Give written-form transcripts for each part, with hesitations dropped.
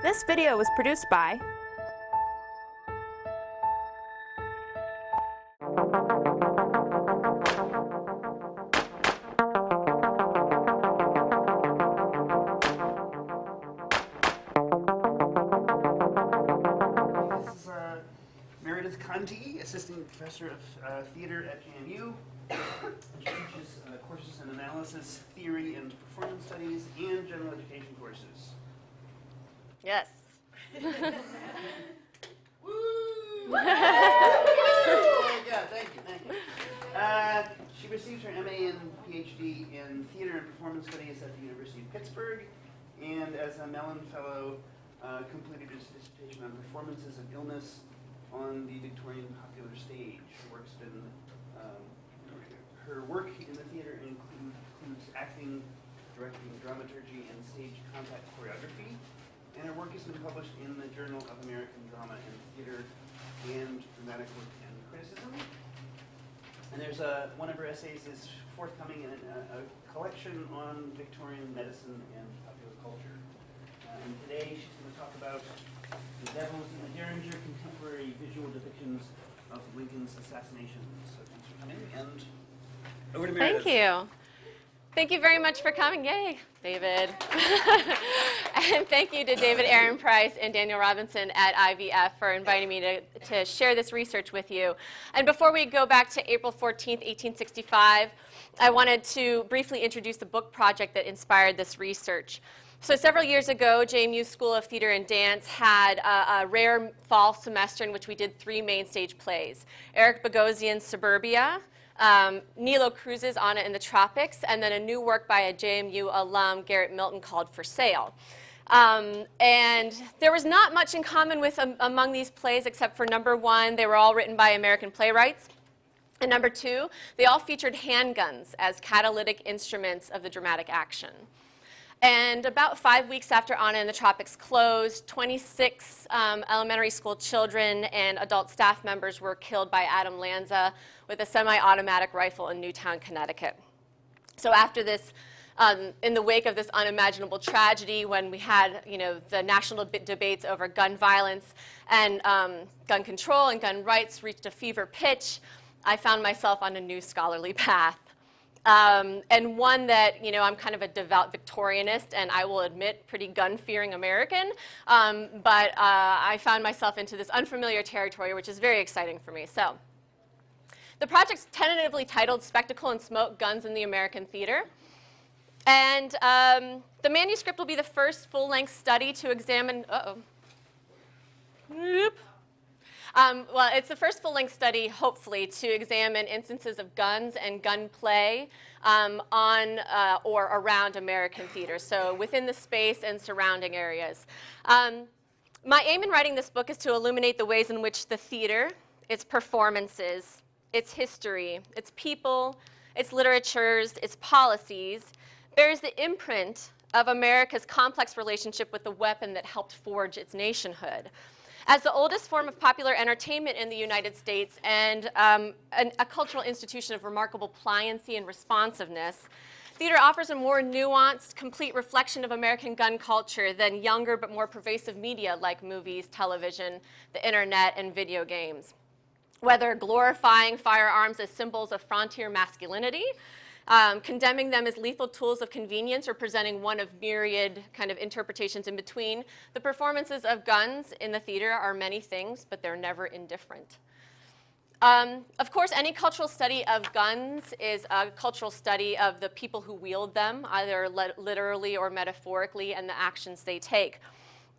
This video was produced by Meredith Conti, assistant professor of theater at JMU. She teaches courses in analysis, theory, and performance studies, and general education courses. Yes. Woo! Yeah, thank you. She received her MA and PhD in theater and performance studies at the University of Pittsburgh, and as a Mellon Fellow, completed her dissertation on performances of illness on the Victorian popular stage. Her work in the theater includes acting, directing, dramaturgy, and stage contact choreography. And her work has been published in the Journal of American Drama and Theater and Dramatic Work and Criticism. And there's one of her essays is forthcoming in a collection on Victorian medicine and popular culture. And today she's going to talk about The Devils in the Derringer, contemporary visual depictions of Lincoln's assassination. So thanks for coming, and over to Meredith. Thank you. Thank you very much for coming. Yay, David. And thank you to David Aaron Price and Daniel Robinson at IVF for inviting me to share this research with you. And before we go back to April 14th, 1865, I wanted to briefly introduce the book project that inspired this research. So several years ago, JMU School of Theater and Dance had a rare fall semester in which we did 3 main stage plays: Eric Bogosian's Suburbia, Nilo Cruz's Anna in the Tropics, and then a new work by a JMU alum, Garrett Milton, called For Sale. And there was not much in common with among these plays, except for number 1, they were all written by American playwrights. And number 2, they all featured handguns as catalytic instruments of the dramatic action. And about 5 weeks after Anna in the Tropics closed, 26 elementary school children and adult staff members were killed by Adam Lanza with a semi-automatic rifle in Newtown, Connecticut. So after this, in the wake of this unimaginable tragedy, when we had, the national debates over gun violence and gun control and gun rights reached a fever pitch, I found myself on a new scholarly path. And one that, I'm kind of a devout Victorianist, and I will admit, pretty gun-fearing American, but I found myself into this unfamiliar territory, which is very exciting for me. So, the project's tentatively titled Spectacle and Smoke, Guns in the American Theater. And the manuscript will be the first full-length study to examine, well, it's the first full-length study, hopefully, to examine instances of guns and gunplay on or around American theater, so within the space and surrounding areas. My aim in writing this book is to illuminate the ways in which the theater, its performances, its history, its people, its literatures, its policies, bears the imprint of America's complex relationship with the weapon that helped forge its nationhood. As the oldest form of popular entertainment in the United States and a cultural institution of remarkable pliancy and responsiveness, theater offers a more nuanced, complete reflection of American gun culture than younger but more pervasive media like movies, television, the internet, and video games. Whether glorifying firearms as symbols of frontier masculinity, condemning them as lethal tools of convenience, or presenting one of myriad kind of interpretations in between, the performances of guns in the theater are many things, but they're never indifferent. Of course, any cultural study of guns is a cultural study of the people who wield them, either literally or metaphorically, and the actions they take.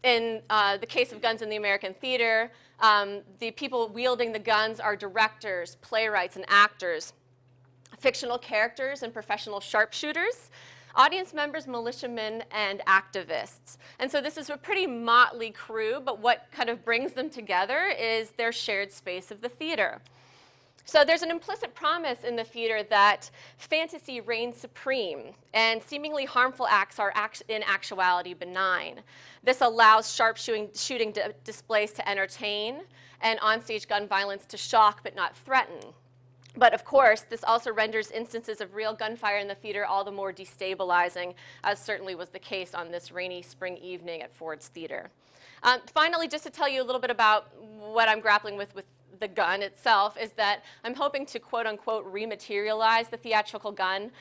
In the case of guns in the American theater, the people wielding the guns are directors, playwrights, and actors, fictional characters and professional sharpshooters, audience members, militiamen, and activists. And so this is a pretty motley crew, but what kind of brings them together is their shared space of the theater. So there's an implicit promise in the theater that fantasy reigns supreme, and seemingly harmful acts are in actuality benign. This allows sharpshooting displays to entertain, and onstage gun violence to shock but not threaten. But of course, this also renders instances of real gunfire in the theater all the more destabilizing, as certainly was the case on this rainy spring evening at Ford's Theater. Finally, just to tell you a little bit about what I'm grappling with the gun itself, is that I'm hoping to quote-unquote rematerialize the theatrical gun.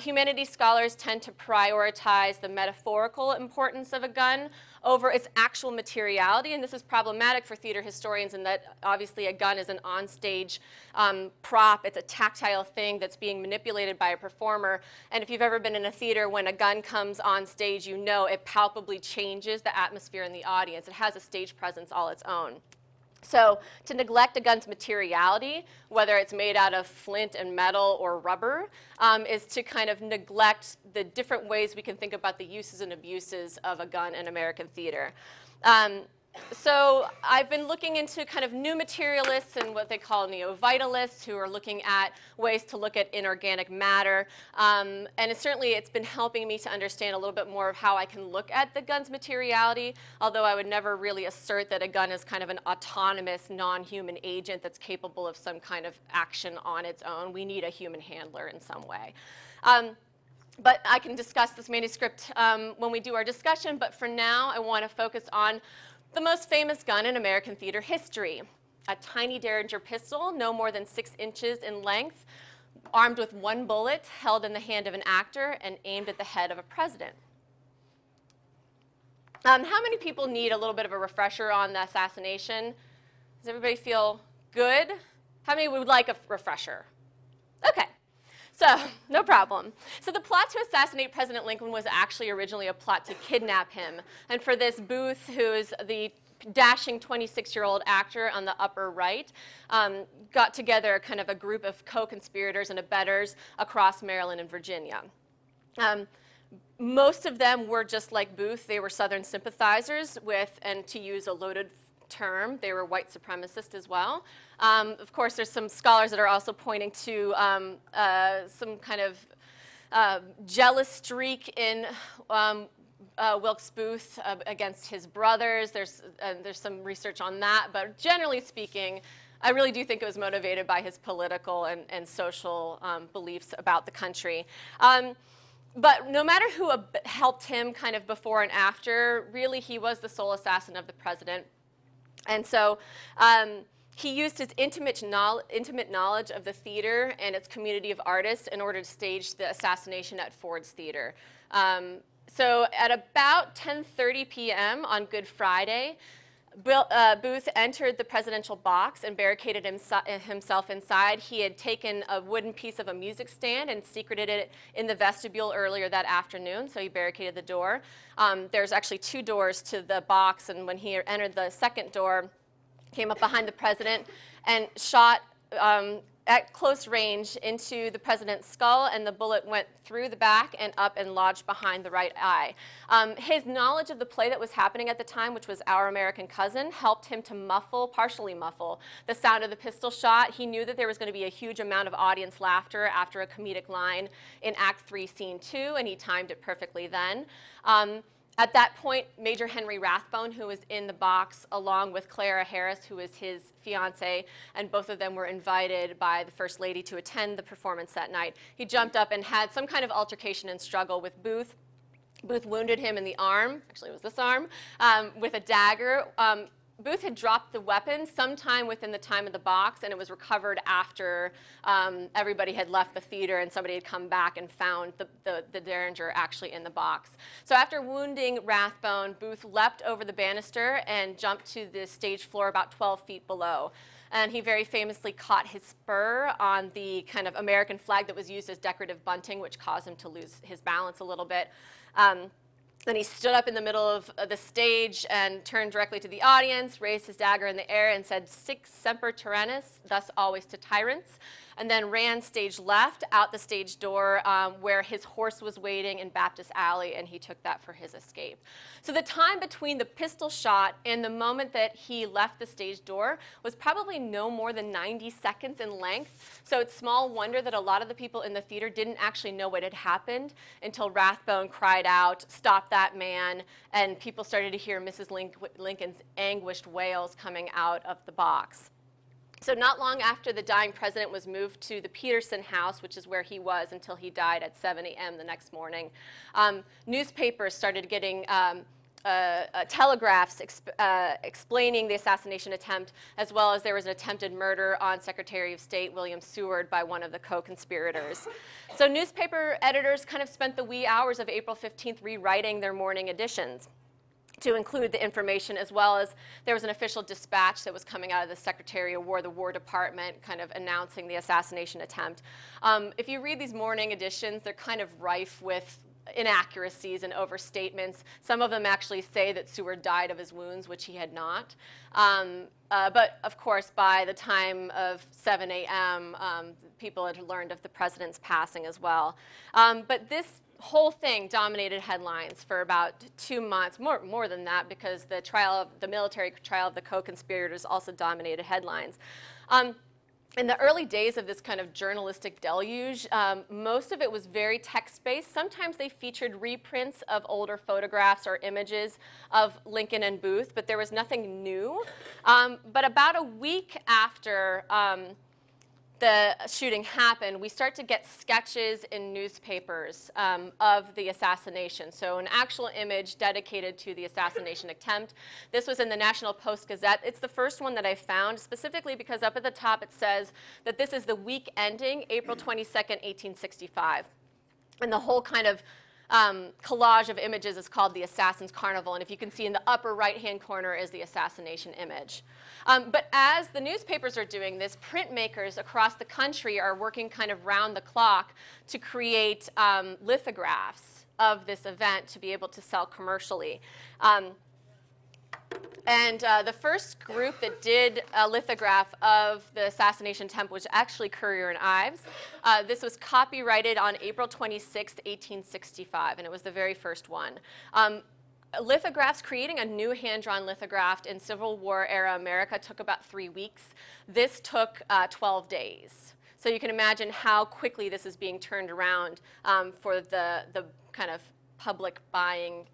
Humanities scholars tend to prioritize the metaphorical importance of a gun over its actual materiality, and this is problematic for theater historians in that obviously a gun is an onstage prop. It's a tactile thing that's being manipulated by a performer, and if you've ever been in a theater, when a gun comes on stage, you know it palpably changes the atmosphere in the audience. It has a stage presence all its own. So to neglect a gun's materiality, whether it's made out of flint and metal or rubber, is to kind of neglect the different ways we can think about the uses and abuses of a gun in American theater. So I've been looking into kind of new materialists and what they call neo-vitalists, who are looking at ways to look at inorganic matter. And it's been helping me to understand a little bit more of how I can look at the gun's materiality, although I would never really assert that a gun is kind of an autonomous, non-human agent that's capable of some kind of action on its own. We need a human handler in some way. But I can discuss this manuscript when we do our discussion, but for now I want to focus on the most famous gun in American theater history, a tiny Derringer pistol, no more than 6 inches in length, armed with 1 bullet, held in the hand of an actor, and aimed at the head of a president. How many people need a little bit of a refresher on the assassination? Does everybody feel good? How many would like a refresher? Okay. So, no problem. So the plot to assassinate President Lincoln was actually originally a plot to kidnap him. And for this, Booth, who is the dashing 26-year-old actor on the upper right, got together kind of a group of co-conspirators and abettors across Maryland and Virginia. Most of them were just like Booth. They were Southern sympathizers with, and to use a loaded term, they were white supremacists as well. Of course, there's some scholars that are also pointing to some kind of jealous streak in Wilkes Booth against his brothers. There's some research on that, but generally speaking, I really do think it was motivated by his political and social beliefs about the country. But no matter who helped him kind of before and after, really he was the sole assassin of the president. And so he used his intimate knowledge of the theater and its community of artists in order to stage the assassination at Ford's Theater. So at about 10:30 p.m. on Good Friday, Booth entered the presidential box and barricaded himself inside. He had taken a wooden piece of a music stand and secreted it in the vestibule earlier that afternoon, so he barricaded the door. There's actually 2 doors to the box, and when he entered the second door, came up behind the president and shot at close range into the president's skull, and the bullet went through the back and up and lodged behind the right eye. His knowledge of the play that was happening at the time, which was Our American Cousin, helped him to partially muffle the sound of the pistol shot. He knew that there was going to be a huge amount of audience laughter after a comedic line in Act 3, Scene 2, and he timed it perfectly then. At that point, Major Henry Rathbone, who was in the box, along with Clara Harris, who was his fiancée, and both of them were invited by the First Lady to attend the performance that night. He jumped up and had some kind of altercation and struggle with Booth. Booth wounded him in the arm, actually it was this arm, with a dagger. Booth had dropped the weapon sometime within the time of the box, and it was recovered after everybody had left the theater and somebody had come back and found the Derringer actually in the box. So after wounding Rathbone, Booth leapt over the banister and jumped to the stage floor about 12 feet below. And he very famously caught his spur on the kind of American flag that was used as decorative bunting, which caused him to lose his balance a little bit. Then he stood up in the middle of the stage and turned directly to the audience, raised his dagger in the air and said, "Sic semper tyrannis," thus always to tyrants, and then ran stage left out the stage door where his horse was waiting in Baptist Alley, and he took that for his escape. So the time between the pistol shot and the moment that he left the stage door was probably no more than 90 seconds in length. So it's small wonder that a lot of the people in the theater didn't actually know what had happened until Rathbone cried out, "Stop that man," and people started to hear Mrs. Lincoln's anguished wails coming out of the box. So not long after the dying president was moved to the Peterson house, which is where he was until he died at 7 a.m. the next morning, newspapers started getting telegraphs explaining the assassination attempt, as well as there was an attempted murder on Secretary of State William Seward by one of the co-conspirators. So newspaper editors kind of spent the wee hours of April 15th rewriting their morning editions to include the information, as well as there was an official dispatch that was coming out of the Secretary of War, the War Department, kind of announcing the assassination attempt. If you read these morning editions, they're kind of rife with inaccuracies and overstatements. Some of them actually say that Seward died of his wounds, which he had not. But of course, by the time of 7 a.m., people had learned of the president's passing as well. But this whole thing dominated headlines for about 2 months, more than that, because the military trial of the co-conspirators also dominated headlines. In the early days of this kind of journalistic deluge, most of it was very text-based. Sometimes they featured reprints of older photographs or images of Lincoln and Booth, but there was nothing new. But about a week after the shooting happened, we start to get sketches in newspapers of the assassination. So an actual image dedicated to the assassination attempt. This was in the National Post-Gazette. It's the first one that I found, specifically because up at the top it says that this is the week ending April 22nd, 1865. And the whole kind of collage of images is called the Assassin's Carnival, and if you can see in the upper right-hand corner is the assassination image. But as the newspapers are doing this, printmakers across the country are working kind of round the clock to create lithographs of this event to be able to sell commercially. And the first group that did a lithograph of the assassination attempt was actually Currier and Ives. This was copyrighted on April 26, 1865, and it was the very first one. Lithographs, creating a new hand-drawn lithograph in Civil War-era America took about 3 weeks. This took 12 days. So you can imagine how quickly this is being turned around for the kind of public buying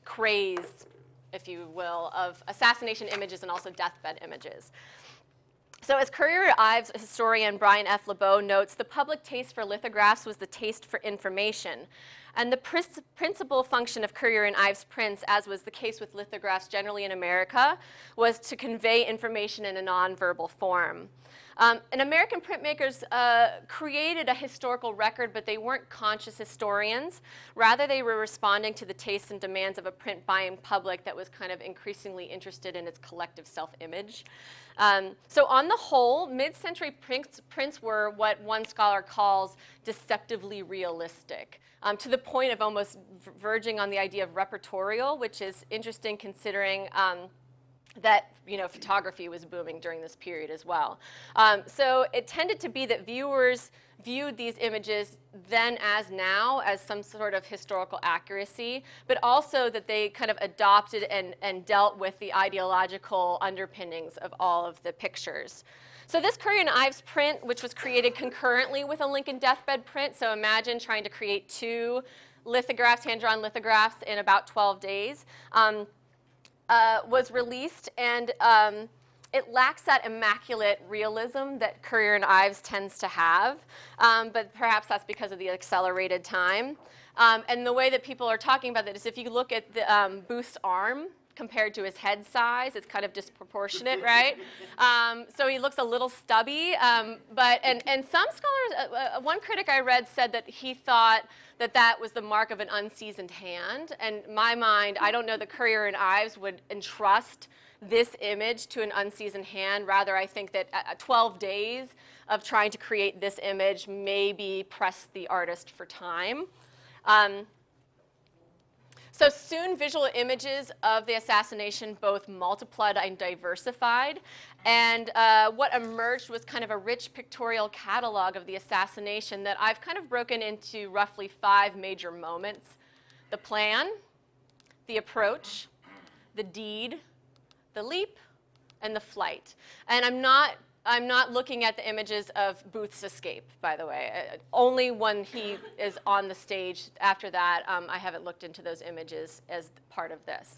craze, if you will, of assassination images and also deathbed images. So as Currier-Ives historian Brian F. LeBeau notes, the public taste for lithographs was the taste for information. And the principal function of Currier and Ives prints, as was the case with lithographs generally in America, was to convey information in a nonverbal form. And American printmakers created a historical record, but they weren't conscious historians. Rather, they were responding to the tastes and demands of a print-buying public that was kind of increasingly interested in its collective self-image. So on the whole, mid-century prints were what one scholar calls deceptively realistic, to the point of almost verging on the idea of repertorial, which is interesting considering that photography was booming during this period as well. So it tended to be that viewers viewed these images then as now as some sort of historical accuracy, but also that they kind of adopted and dealt with the ideological underpinnings of all of the pictures. So this Currier and Ives print, which was created concurrently with a Lincoln deathbed print, so imagine trying to create 2 lithographs, hand-drawn lithographs in about 12 days, was released, and it lacks that immaculate realism that Currier and Ives tends to have, but perhaps that's because of the accelerated time. And the way that people are talking about that is if you look at the Booth's arm compared to his head size, it's kind of disproportionate, right? So he looks a little stubby, and some scholars, one critic I read said that he thought that that was the mark of an unseasoned hand. And in my mind, I don't know that Currier and Ives would entrust this image to an unseasoned hand. Rather, I think that 12 days of trying to create this image maybe pressed the artist for time. So soon, visual images of the assassination both multiplied and diversified. And what emerged was kind of a rich pictorial catalog of the assassination that I've kind of broken into roughly 5 major moments: the plan, the approach, the deed, the leap, and the flight. And I'm not looking at the images of Booth's escape, by the way. Only when he is on the stage. After that, I haven't looked into those images as part of this.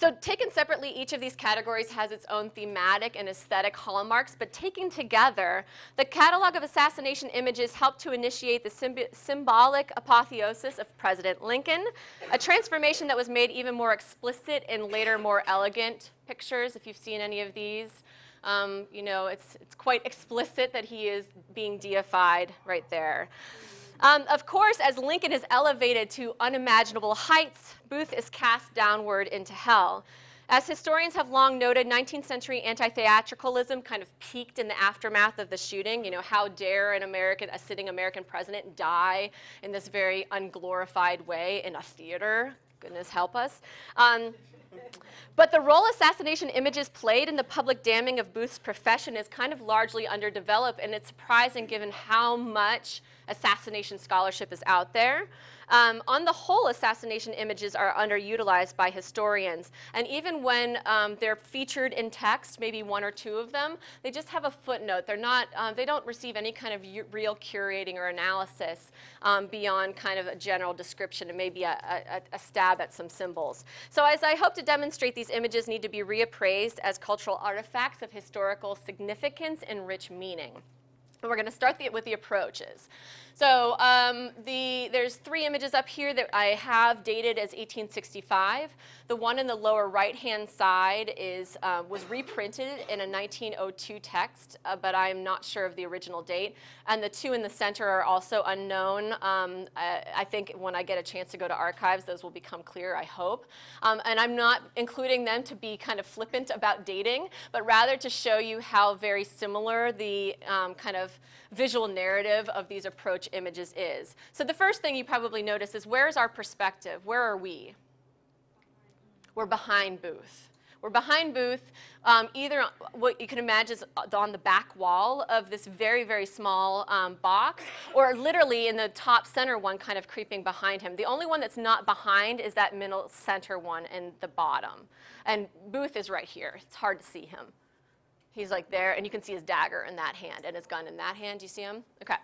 So taken separately, each of these categories has its own thematic and aesthetic hallmarks, but taken together, the catalog of assassination images helped to initiate the symbolic apotheosis of President Lincoln, a transformation that was made even more explicit in later, more elegant pictures, if you've seen any of these. You know, it's quite explicit that he is being deified right there. Of course, as Lincoln is elevated to unimaginable heights, Booth is cast downward into hell. As historians have long noted, 19th century anti-theatricalism kind of peaked in the aftermath of the shooting. You know, how dare a sitting American president die in this very unglorified way in a theater? Goodness help us. But the role assassination images played in the public damning of Booth's profession is kind of largely underdeveloped, and it's surprising given how much assassination scholarship is out there. On the whole, assassination images are underutilized by historians, and even when they're featured in text, maybe one or two of them, they just have a footnote. They're not, they don't receive any kind of real curating or analysis beyond kind of a general description and maybe a stab at some symbols. So as I hope to demonstrate, these images need to be reappraised as cultural artifacts of historical significance and rich meaning. And we're going to start with the approaches. So there's three images up here that I have dated as 1865. The one in the lower right-hand side was reprinted in a 1902 text, but I'm not sure of the original date. And the two in the center are also unknown. I think when I get a chance to go to archives, those will become clear, I hope. And I'm not including them to be kind of flippant about dating, but rather to show you how very similar the kind of visual narrative of these approach images is. So the first thing you probably notice is, where's our perspective? Where are we? We're behind Booth. We're behind Booth, either what you can imagine is on the back wall of this very, very small box, or literally in the top center one kind of creeping behind him. The only one that's not behind is that middle center one in the bottom. And Booth is right here. It's hard to see him. He's like there, and you can see his dagger in that hand and his gun in that hand. Do you see him? Okay.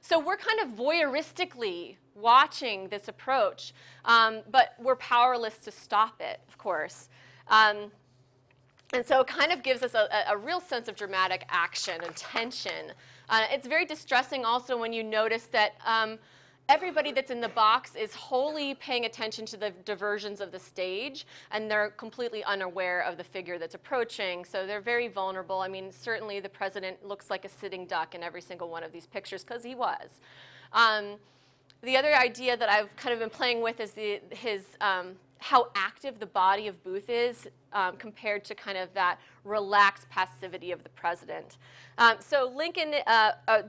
So we're kind of voyeuristically watching this approach, but we're powerless to stop it, of course. And so it kind of gives us a real sense of dramatic action and tension. It's very distressing also when you notice that everybody that's in the box is wholly paying attention to the diversions of the stage, and they're completely unaware of the figure that's approaching. So they're very vulnerable. I mean, certainly the president looks like a sitting duck in every single one of these pictures, because he was. The other idea that I've kind of been playing with is how active the body of Booth is compared to kind of that relaxed passivity of the president. So Lincoln,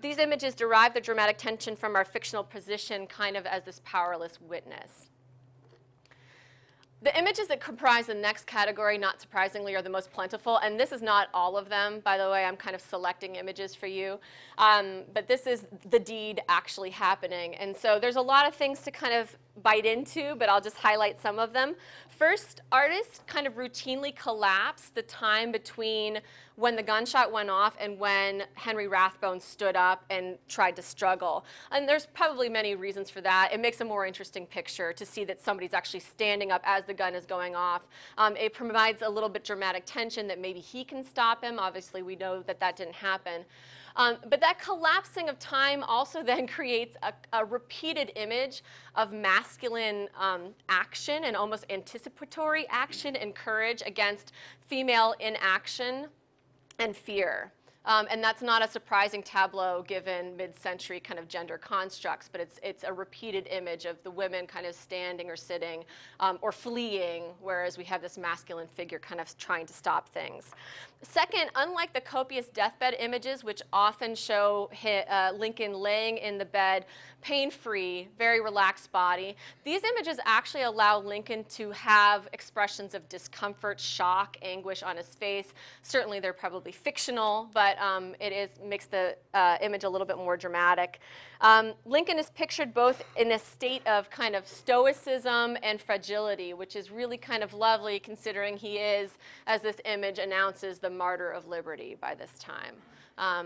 these images derive the dramatic tension from our fictional position kind of as this powerless witness. The images that comprise the next category, not surprisingly, are the most plentiful, and this is not all of them. By the way, I'm kind of selecting images for you, but this is the deed actually happening. And so there's a lot of things to kind of bite into, but I'll just highlight some of them. First, artists kind of routinely collapse the time between when the gunshot went off and when Henry Rathbone stood up and tried to struggle. And there's probably many reasons for that. It makes a more interesting picture to see that somebody's actually standing up as the gun is going off. It provides a little bit dramatic tension that maybe he can stop him. Obviously, we know that that didn't happen. But that collapsing of time also then creates a repeated image of masculine action and almost anticipatory action and courage against female inaction and fear. And that's not a surprising tableau given mid-century kind of gender constructs, but it's a repeated image of the women kind of standing or sitting or fleeing, whereas we have this masculine figure kind of trying to stop things. Second, unlike the copious deathbed images, which often show Lincoln laying in the bed, pain-free, very relaxed body, these images actually allow Lincoln to have expressions of discomfort, shock, anguish on his face. Certainly they're probably fictional, but makes the image a little bit more dramatic. Lincoln is pictured both in a state of kind of stoicism and fragility, which is really kind of lovely considering he is, as this image announces, the martyr of liberty by this time.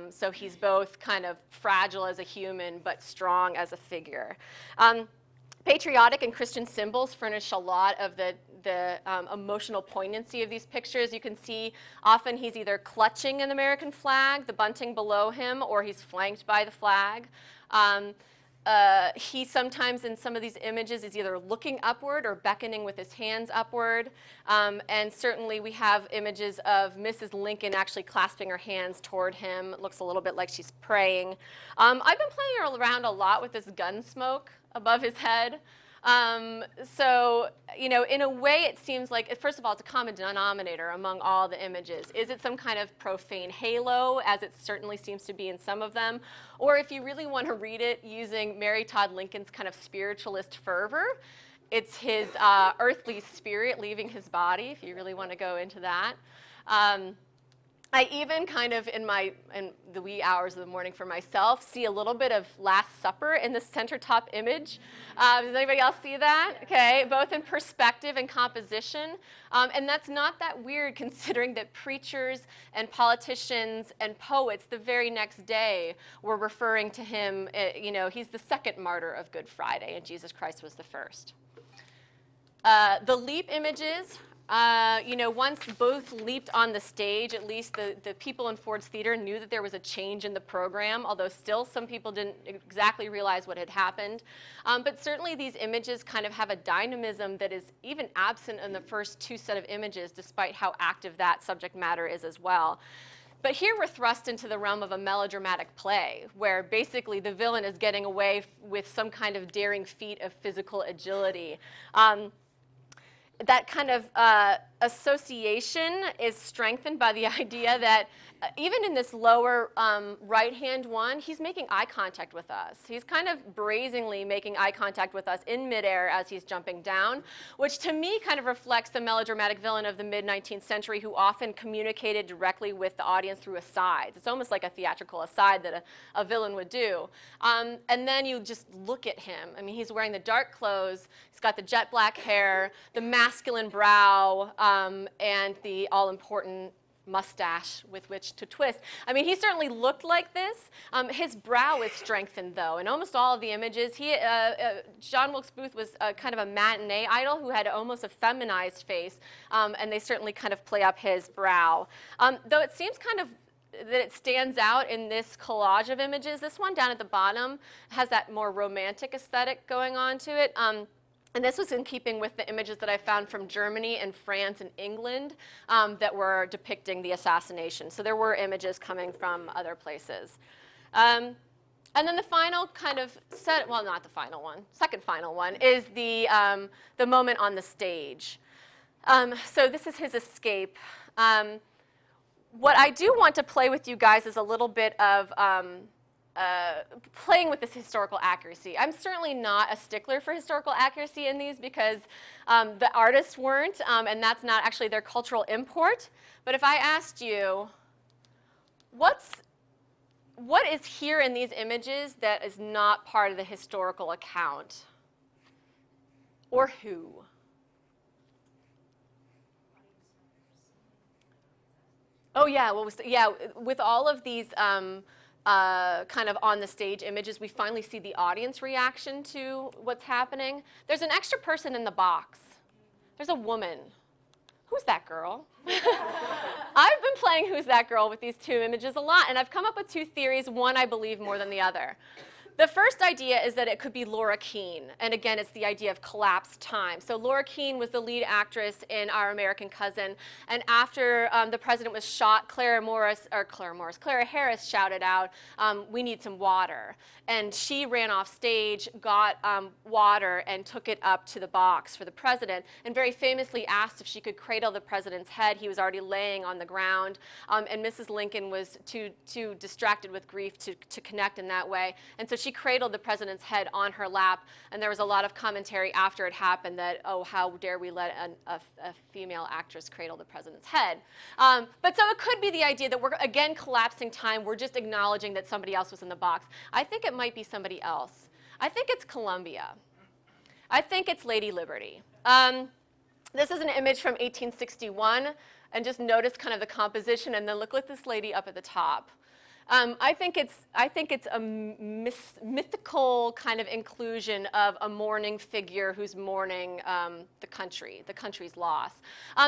So he's both kind of fragile as a human, but strong as a figure. Patriotic and Christian symbols furnish a lot of the the emotional poignancy of these pictures. You can see often he's either clutching an American flag, the bunting below him, or he's flanked by the flag. He sometimes in some of these images is either looking upward or beckoning with his hands upward. And certainly we have images of Mrs. Lincoln actually clasping her hands toward him. It looks a little bit like she's praying. I've been playing around a lot with this Gunsmoke above his head. So, you know, in a way it seems like, first of all, it's a common denominator among all the images. Is it some kind of profane halo, as it certainly seems to be in some of them? Or if you really want to read it using Mary Todd Lincoln's kind of spiritualist fervor, it's his earthly spirit leaving his body, if you really want to go into that. I even kind of in the wee hours of the morning for myself see a little bit of Last Supper in the center top image. Does anybody else see that? Okay, both in perspective and composition. And that's not that weird considering that preachers and politicians and poets the very next day were referring to him, you know, he's the second martyr of Good Friday and Jesus Christ was the first. The leap images. You know, once both leaped on the stage, at least the people in Ford's Theater knew that there was a change in the program, although still some people didn't exactly realize what had happened. But certainly these images kind of have a dynamism that is even absent in the first two set of images, despite how active that subject matter is as well. But here we're thrust into the realm of a melodramatic play, where basically the villain is getting away with some kind of daring feat of physical agility. That kind of association is strengthened by the idea that even in this lower right-hand one, he's making eye contact with us. He's kind of brazenly making eye contact with us in midair as he's jumping down, which to me kind of reflects the melodramatic villain of the mid-19th century who often communicated directly with the audience through asides. It's almost like a theatrical aside that a villain would do. And then you just look at him. I mean, he's wearing the dark clothes, he's got the jet black hair, the masculine brow, and the all-important mustache with which to twist. I mean, he certainly looked like this. His brow is strengthened, though. In almost all of the images, John Wilkes Booth was kind of a matinee idol who had almost a feminized face, and they certainly kind of play up his brow. Though it seems kind of that it stands out in this collage of images. This one down at the bottom has that more romantic aesthetic going on to it. And this was in keeping with the images that I found from Germany and France and England that were depicting the assassination. So there were images coming from other places. And then the final kind of set, well, not the final one, second final one, is the moment on the stage. So this is his escape. What I do want to play with you guys is a little bit of playing with this historical accuracy. I'm certainly not a stickler for historical accuracy in these because the artists weren't, and that's not actually their cultural import. But if I asked you, what is here in these images that is not part of the historical account? Or who? Oh yeah, well, yeah, with all of these kind of on the stage images, we finally see the audience reaction to what's happening. There's an extra person in the box. There's a woman. Who's that girl? I've been playing Who's That Girl with these two images a lot, and I've come up with two theories, one I believe more than the other. The first idea is that it could be Laura Keene, and again, it's the idea of collapsed time. So Laura Keene was the lead actress in Our American Cousin, and after the president was shot, Clara Harris shouted out, "We need some water." And she ran off stage, got water, and took it up to the box for the president, and very famously asked if she could cradle the president's head. He was already laying on the ground, and Mrs. Lincoln was too distracted with grief to connect in that way. And so she cradled the president's head on her lap, and there was a lot of commentary after it happened that, oh, how dare we let a female actress cradle the president's head. But so it could be the idea that we're, again, collapsing time. We're just acknowledging that somebody else was in the box. I think it might be somebody else. I think it's Columbia. I think it's Lady Liberty. This is an image from 1861, and just notice kind of the composition, and then look at this lady up at the top. I think it's a mythical kind of inclusion of a mourning figure who's mourning the country's loss.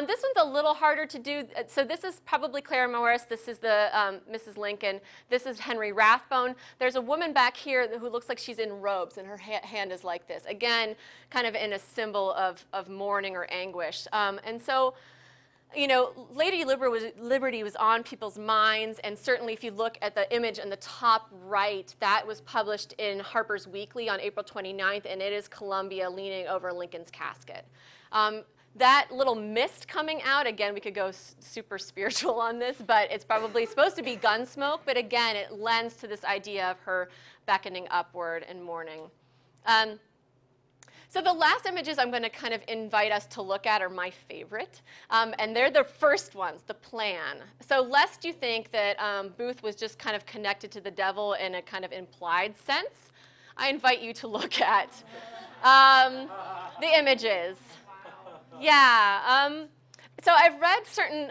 This one's a little harder to do. So this is probably Clara Morris. This is the Mrs. Lincoln. This is Henry Rathbone. There's a woman back here who looks like she's in robes, and her hand is like this. Again, kind of in a symbol of mourning or anguish. And so, you know, Lady Liberty was on people's minds, and certainly if you look at the image in the top right, that was published in Harper's Weekly on April 29th, and it is Columbia leaning over Lincoln's casket. That little mist coming out, again, we could go super spiritual on this, but it's probably supposed to be Gunsmoke, but again, it lends to this idea of her beckoning upward and mourning. So the last images I'm going to kind of invite us to look at are my favorite, and they're the first ones, the plan. So lest you think that Booth was just kind of connected to the devil in a kind of implied sense, I invite you to look at the images. Yeah. So I've read certain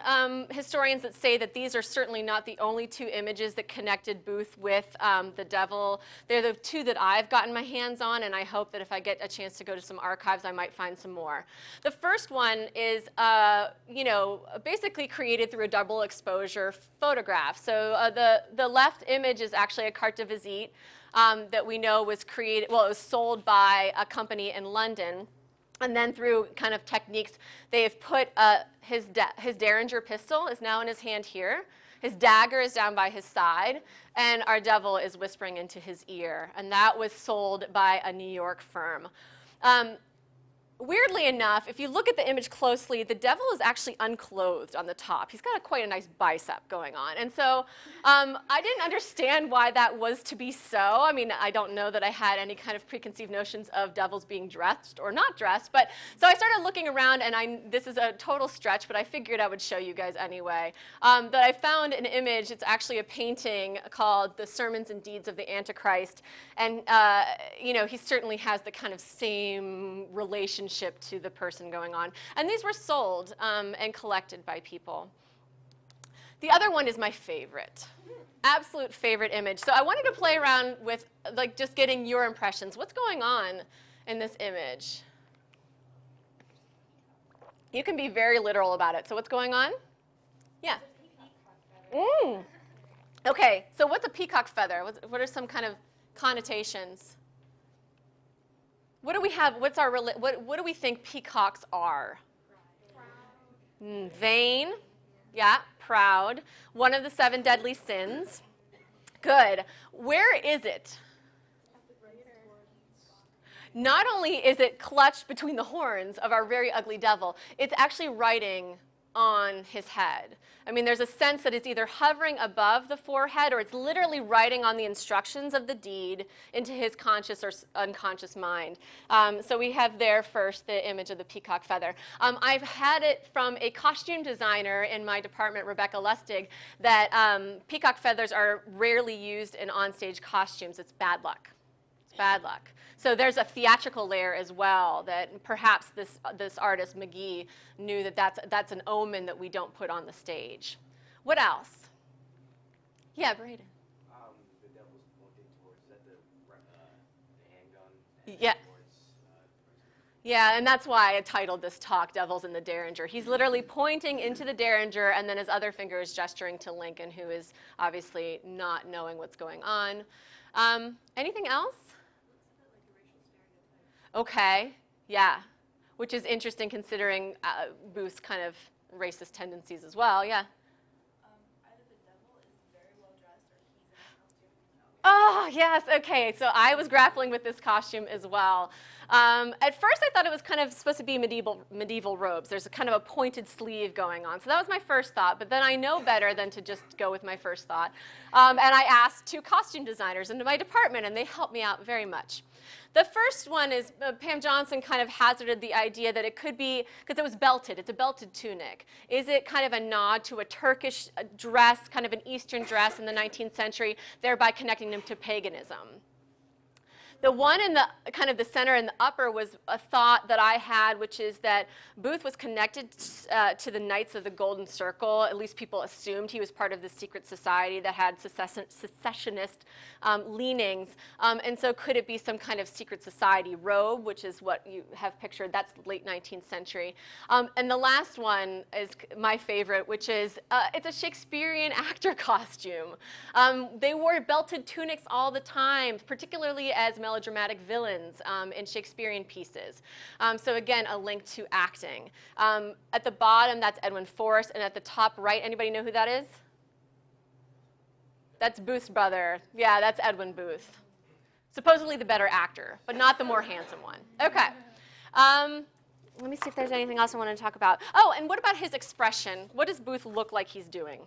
historians that say that these are certainly not the only two images that connected Booth with the devil. They're the two that I've gotten my hands on, and I hope that if I get a chance to go to some archives, I might find some more. The first one is, you know, basically created through a double exposure photograph. So the left image is actually a carte visite that we know was created, well, it was sold by a company in London. And then through kind of techniques, they've put his Derringer pistol is now in his hand here. His dagger is down by his side, and our devil is whispering into his ear. And that was sold by a New York firm. Weirdly enough, if you look at the image closely, the devil is actually unclothed on the top. He's got quite a nice bicep going on. And so I didn't understand why that was to be so. I mean, I don't know that I had any kind of preconceived notions of devils being dressed or not dressed. But so I started looking around, and this is a total stretch, but I figured I would show you guys anyway. That I found an image. It's actually a painting called The Sermons and Deeds of the Antichrist. And, you know, he certainly has the kind of same relationship to the person going on. And these were sold and collected by people. The other one is my favorite, absolute favorite image. So I wanted to play around with like just getting your impressions. What's going on in this image? You can be very literal about it. So what's going on? Yeah. Okay, so what's a peacock feather? What are some kind of connotations? What do we have? What's our what do we think peacocks are? Vain, yeah, proud. One of the 7 deadly sins. Good. Where is it? Not only is it clutched between the horns of our very ugly devil, it's actually writing on his head. I mean, there's a sense that it's either hovering above the forehead or it's literally writing on the instructions of the deed into his conscious or unconscious mind. So we have there first the image of the peacock feather. I've had it from a costume designer in my department, Rebecca Lustig, that peacock feathers are rarely used in onstage costumes. It's bad luck. It's bad luck. So there's a theatrical layer as well that perhaps this artist, McGee, knew that that's an omen that we don't put on the stage. What else? Yeah, Braden. The devil's pointing towards the handgun. Yeah. Yeah, and that's why I titled this talk, Devils in the Derringer. He's literally pointing into the Derringer, and then his other finger is gesturing to Lincoln, who is obviously not knowing what's going on. Anything else? Okay, yeah, which is interesting considering Booth's kind of racist tendencies as well, yeah. Either the devil is very well dressed or he's in a costume. Oh, yes, okay, so I was grappling with this costume as well. At first I thought it was kind of supposed to be medieval robes. There's a kind of a pointed sleeve going on. So that was my first thought, but then I know better than to just go with my first thought. And I asked 2 costume designers in my department, and they helped me out very much. The first one is Pam Johnson kind of hazarded the idea that it could be, because it was belted, it's a belted tunic. Is it kind of a nod to a Turkish dress, kind of an Eastern dress in the 19th century, thereby connecting them to paganism? The one in the kind of the center and the upper was a thought that I had, which is that Booth was connected to the Knights of the Golden Circle. At least people assumed he was part of the secret society that had secessionist leanings. And so could it be some kind of secret society robe, which is what you have pictured. That's late 19th century. And the last one is my favorite, which is it's a Shakespearean actor costume. They wore belted tunics all the time, particularly as melodramatic villains in Shakespearean pieces. So again, a link to acting. At the bottom, that's Edwin Forrest, and at the top right, anybody know who that is? That's Booth's brother. Yeah, that's Edwin Booth. Supposedly the better actor, but not the more handsome one. Okay. Let me see if there's anything else I want to talk about. Oh, and what about his expression? What does Booth look like he's doing?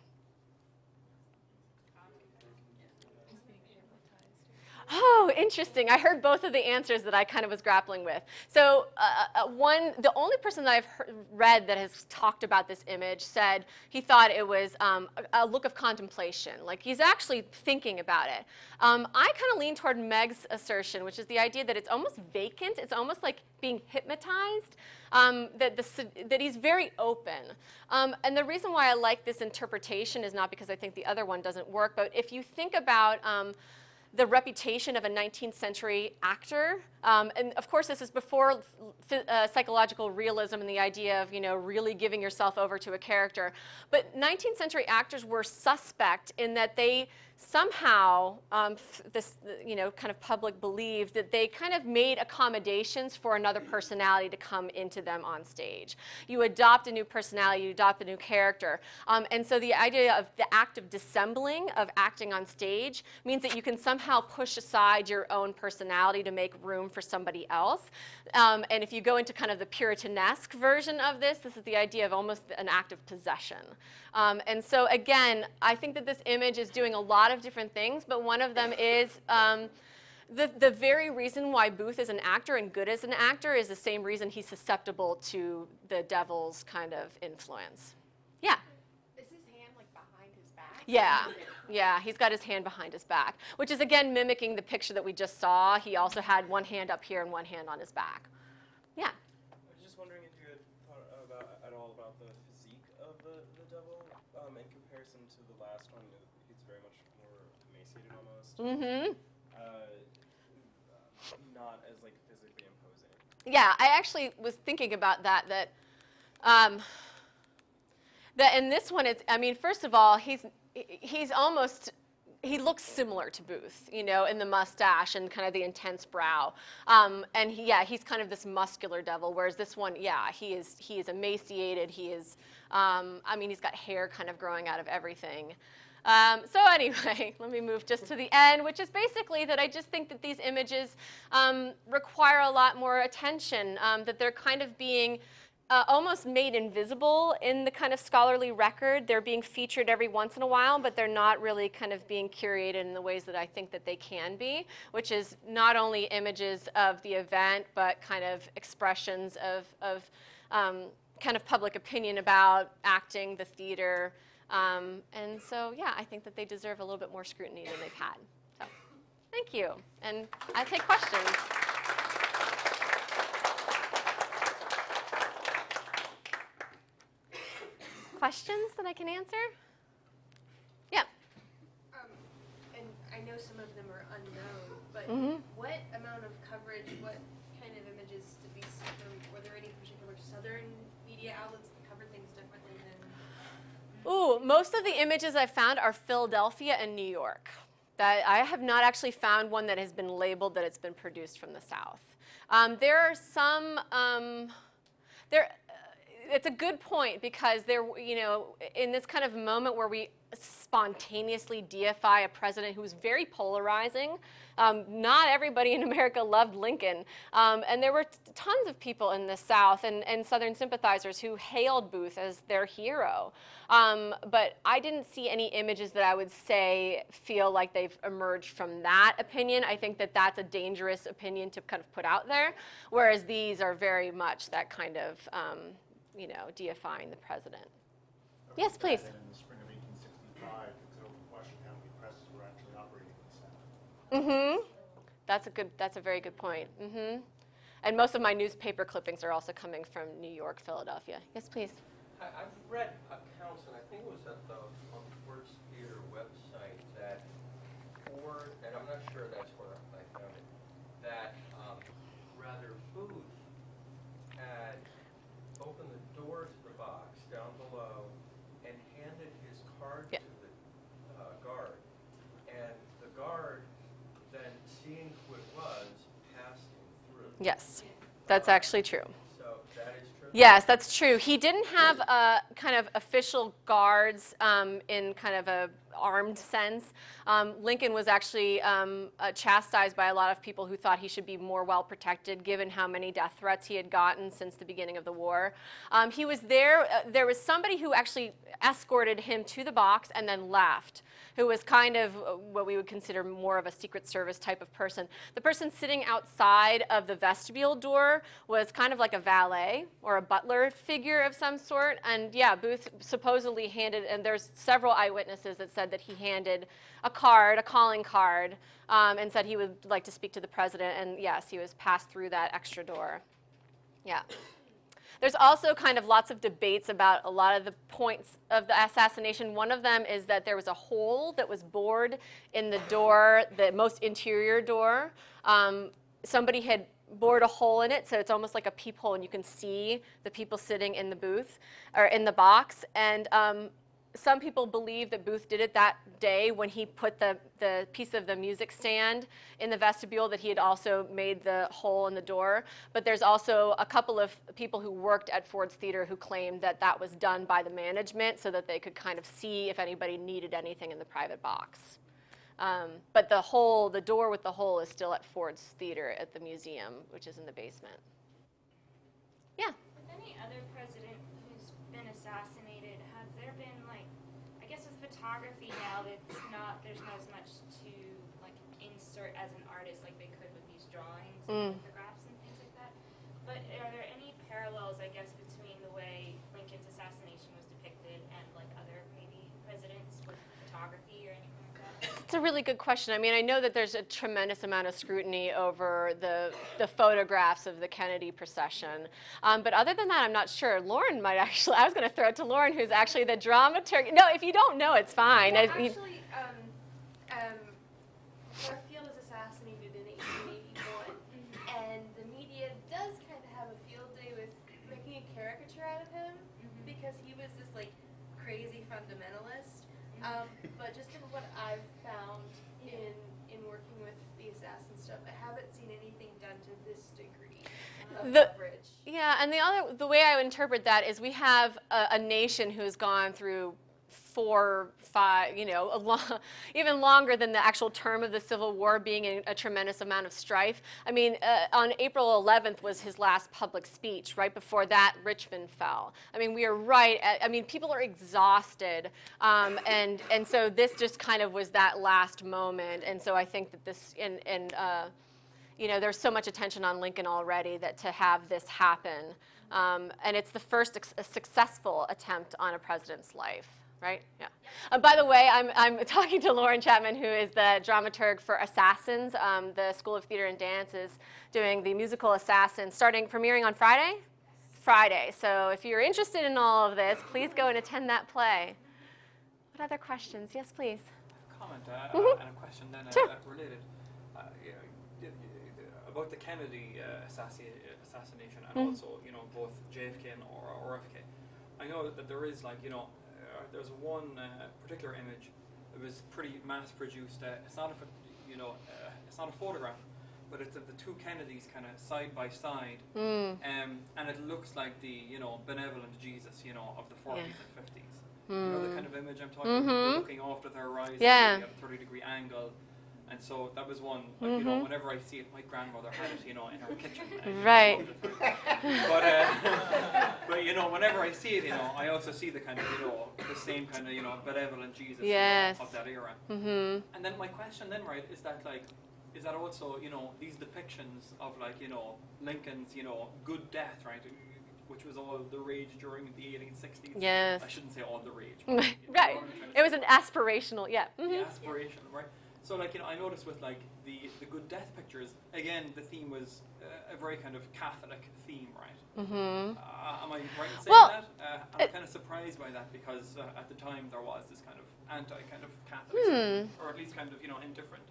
Oh, interesting. I heard both of the answers that I kind of was grappling with. So the only person that I've read that has talked about this image said he thought it was a look of contemplation, like he's actually thinking about it. I kind of lean toward Meg's assertion, which is the idea that it's almost vacant. It's almost like being hypnotized, that he's very open. And the reason why I like this interpretation is not because I think the other one doesn't work, but if you think about the reputation of a 19th century actor. And of course, this is before psychological realism and the idea of, really giving yourself over to a character. But 19th century actors were suspect in that they somehow, this kind of public believed that they kind of made accommodations for another personality to come into them on stage. You adopt a new personality, you adopt a new character. And so the idea of the act of dissembling, of acting on stage, means that you can somehow push aside your own personality to make room for somebody else. And if you go into kind of the Puritanesque version of this, this is the idea of almost an act of possession. And so again, I think that this image is doing a lot of different things, but one of them is the very reason why Booth is an actor and good as an actor is the same reason he's susceptible to the devil's kind of influence. Yeah? Is his hand like behind his back? Yeah. Yeah, he's got his hand behind his back, which is again mimicking the picture that we just saw. He also had one hand up here and one hand on his back. Yeah? I was just wondering if you had thought at all about the physique of the devil in comparison to the last one. He's very much more emaciated almost. Mm-hmm. Not as like physically imposing. Yeah, I actually was thinking about that in this one, it's, I mean, first of all, he looks similar to Booth, in the mustache and kind of the intense brow. And he's kind of this muscular devil, whereas this one, he is emaciated. He is, he's got hair kind of growing out of everything. So anyway, let me move just to the end, which is basically that I just think that these images require a lot more attention, that they're kind of being almost made invisible in the kind of scholarly record. They're being featured every once in a while, but they're not really kind of being curated in the ways that I think that they can be, which is not only images of the event, but kind of expressions of kind of public opinion about acting, the theater. And so, I think that they deserve a little bit more scrutiny than they've had. So, thank you. And I take questions. Questions that I can answer? Yeah. And I know some of them are unknown, but what amount of coverage, what kind of images did we see? Were there any particular Southern media outlets that covered things differently than? Ooh, most of the images I've found are Philadelphia and New York. That I have not actually found one that has been labeled that it's been produced from the South. There are some, it's a good point because in this kind of moment where we spontaneously deify a president who was very polarizing, not everybody in America loved Lincoln. And there were tons of people in the South and Southern sympathizers who hailed Booth as their hero. But I didn't see any images that I would say feel like they've emerged from that opinion. I think that that's a dangerous opinion to kind of put out there, whereas these are very much that kind of deifying the president. Yes, please. In the spring of 1865, it's open question how many presses were actually operating in the South. That's a very good point. And most of my newspaper clippings are also coming from New York, Philadelphia. Yes, please. I've read accounts, and I think it was on the Ford's Theater website, that Ford, and I'm not sure that's where I found it, that rather Booth had opened the door to the box down below and handed his card to the guard, and the guard, then seeing who it was, passed him through. Yes, that's actually true. So that is true? Yes, that's true. He didn't have kind of official guards in kind of a armed sense. Lincoln was actually chastised by a lot of people who thought he should be more well protected given how many death threats he had gotten since the beginning of the war. He was there. There was somebody who actually escorted him to the box and then left, who was kind of what we would consider more of a Secret Service type of person. The person sitting outside of the vestibule door was kind of like a valet or a butler figure of some sort. And yeah, Booth supposedly handed, and there's several eyewitnesses that said that he handed a card, a calling card, and said he would like to speak to the president. And yes, he was passed through that extra door. Yeah. There's also kind of lots of debates about a lot of the points of the assassination. One of them is that there was a hole that was bored in the door, the most interior door. Somebody had bored a hole in it, so it's almost like a peephole, and you can see the people sitting in the booth, or in the box. And some people believe that Booth did it that day when he put the piece of the music stand in the vestibule, that he had also made the hole in the door. But there's also a couple of people who worked at Ford's Theater who claimed that that was done by the management so that they could kind of see if anybody needed anything in the private box. But the door with the hole is still at Ford's Theater at the museum, which is in the basement. Yeah? With any other president who's been assassinated, have there been, like, I guess with photography now, there's not as much to, like, insert as an artist like they could with these drawings and lithographs and things like that. But are there any parallels, I guess, between the way Lincoln's assassination was depicted and, like, other maybe presidents with photography or anything like that? It's a really good question. I mean, I know that there's a tremendous amount of scrutiny over the photographs of the Kennedy procession. But other than that, I'm not sure. Lauren might actually, I was going to throw it to Lauren, who's actually the dramaturg. No, if you don't know, it's fine. Well, actually, Garfield was assassinated in 1881, and the media does kind of have a field day with making a caricature out of him, because he was this, like, crazy fundamentalist. But just from what I've found in working with the assassin stuff, I haven't seen anything done to this degree of coverage. Yeah, and the way I would interpret that is we have a nation who's gone through 4, 5, even longer than the actual term of the Civil War, being in a tremendous amount of strife. I mean, on April 11th was his last public speech. Right before that, Richmond fell. I mean, we are right at, I mean, people are exhausted, and so this just kind of was that last moment. And so I think that this, there's so much attention on Lincoln already that to have this happen, and it's the first successful attempt on a president's life. Right? Yeah. By the way, I'm talking to Lauren Chapman, who is the dramaturg for Assassins. The School of Theater and Dance is doing the musical Assassins, premiering on Friday? Yes. Friday. So if you're interested in all of this, please go and attend that play. What other questions? Yes, please. A comment and a question then related. About the Kennedy assassination and also, both JFK and RFK. I know that there is, there's one particular image that was pretty mass-produced. It's not it's not a photograph, but it's of the two Kennedys kind of side by side, and it looks like the benevolent Jesus, of the 40s and 50s. The kind of image I'm talking about. They're looking off to the horizon at a 30-degree angle. And so that was one, whenever I see it, my grandmother had it, in her kitchen. Right. But whenever I see it, I also see the kind of, the same kind of, benevolent Jesus of that era. And then my question then, right, is that also, these depictions of Lincoln's, good death, right, which was all the rage during the 1860s. Yes. I shouldn't say all the rage. But, right. It was an aspirational, The aspiration, right? So like, you know, I noticed with like the good death pictures, again, the theme was a very kind of Catholic theme, right? Mm-hmm. Am I right in saying Well, that? I'm kind of surprised by that because at the time there was this kind of anti kind of Catholicism, or at least kind of, you know, indifferent.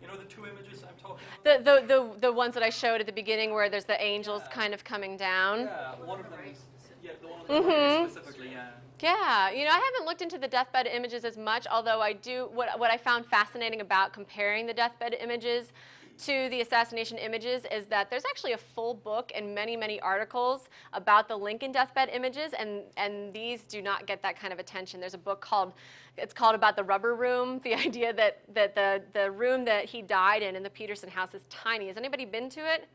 You know the two images I'm talking about? The ones that I showed at the beginning where there's the angels kind of coming down. Yeah, one of them is, yeah, the one on the right specifically, yeah. Yeah, you know, I haven't looked into the deathbed images as much, although I do, what I found fascinating about comparing the deathbed images to the assassination images is that there's actually a full book and many, many articles about the Lincoln deathbed images, and these do not get that kind of attention. There's a book called, it's called About the Rubber Room, the idea that the room that he died in the Peterson house is tiny. Has anybody been to it?